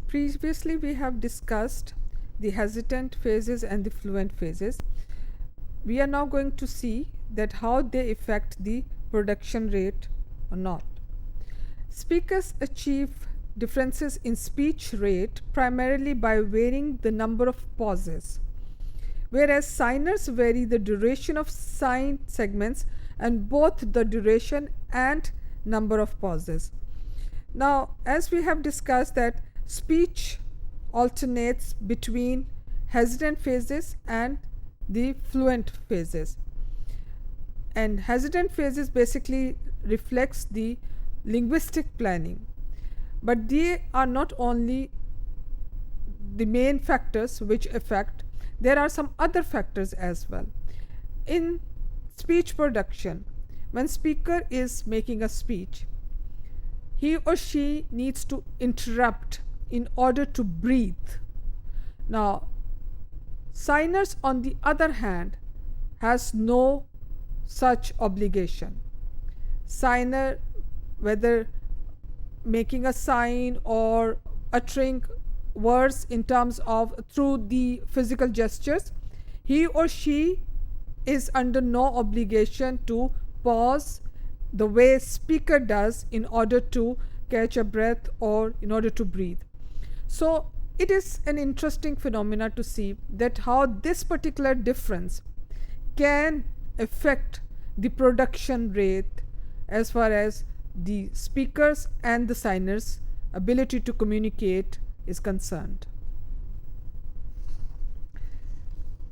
Previously, we have discussed the hesitant phases and the fluent phases. We are now going to see that how they affect the production rate or not. Speakers achieve differences in speech rate primarily by varying the number of pauses, whereas signers vary the duration of sign segments and both the duration and number of pauses. Now, as we have discussed that speech alternates between hesitant phases and the fluent phases, and hesitant phases basically reflects the linguistic planning, but they are not only the main factors which affect. There are some other factors as well. In speech production, when speaker is making a speech, he or she needs to interrupt in order to breathe. Now, signers on the other hand has no such obligation. Signer, whether making a sign or uttering words in terms of through the physical gestures, he or she is under no obligation to pause the way speaker does in order to catch a breath or in order to breathe. So it is an interesting phenomena to see that how this particular difference can affect the production rate as far as the speakers and the signers' ability to communicate is concerned.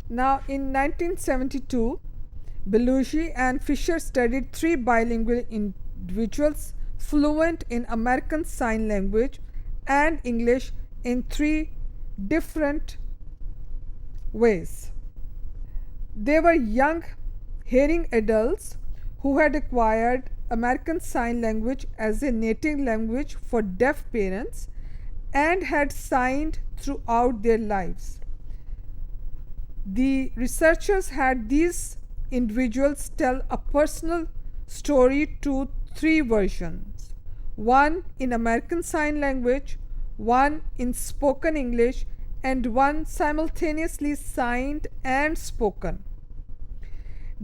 Now, in 1972, Belushi and Fisher studied 3 bilingual individuals fluent in American Sign Language and English in 3 different ways. They were young hearing adults who had acquired American Sign Language as a native language for deaf parents and had signed throughout their lives. The researchers had these individuals tell a personal story to 3 versions: one in American Sign Language, one in spoken English, and one simultaneously signed and spoken.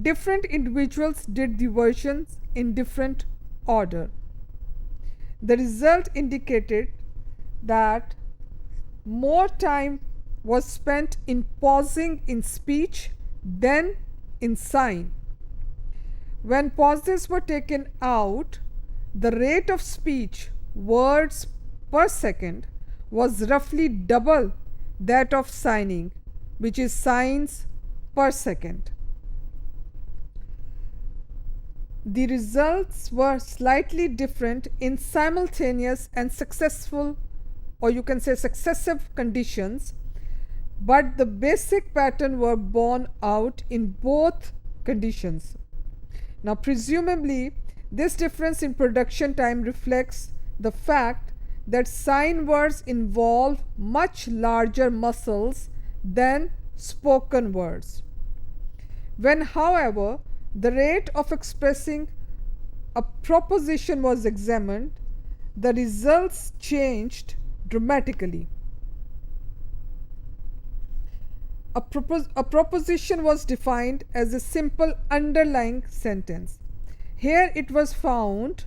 Different individuals did the versions in different order. The result indicated that more time was spent in pausing in speech than in sign. When pauses were taken out, the rate of speech, words per second, was roughly double that of signing, which is signs per second. The results were slightly different in simultaneous and successful, or you can say successive conditions, but the basic pattern were borne out in both conditions. Now, presumably, this difference in production time reflects the fact that sign words involve much larger muscles than spoken words. When, however, the rate of expressing a proposition was examined, the results changed dramatically. A proposition was defined as a simple underlying sentence. Here it was found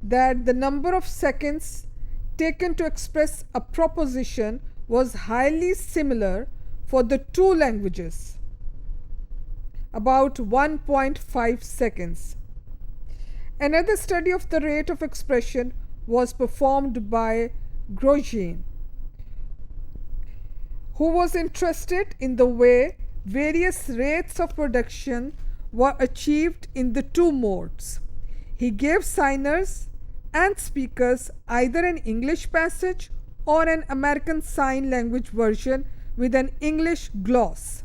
that the number of seconds taken to express a proposition was highly similar for the 2 languages, about 1.5 seconds. Another study of the rate of expression was performed by Grosjean, who was interested in the way various rates of production were achieved in the 2 modes. He gave signers and speakers either an English passage or an American Sign Language version with an English gloss.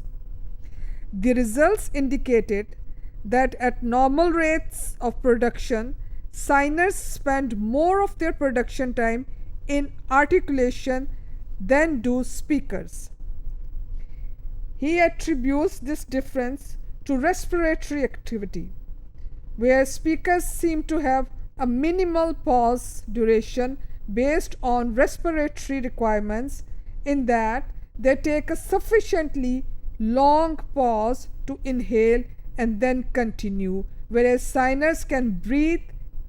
The results indicated that at normal rates of production, signers spend more of their production time in articulation than do speakers. He attributes this difference to respiratory activity, where speakers seem to have a minimal pause duration based on respiratory requirements, in that they take a sufficiently long pause to inhale and then continue, whereas signers can breathe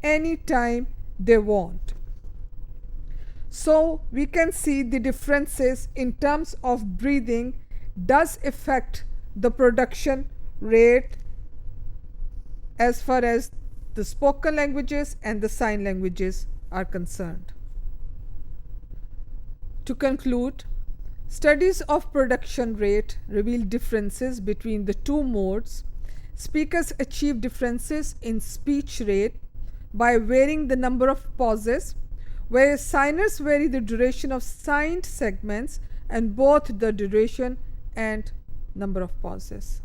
anytime they want. So we can see the differences in terms of breathing does affect the production rate as far as the spoken languages and the sign languages are concerned. To conclude, studies of production rate reveal differences between the two modes. Speakers achieve differences in speech rate by varying the number of pauses, whereas signers vary the duration of signed segments and both the duration and number of pauses.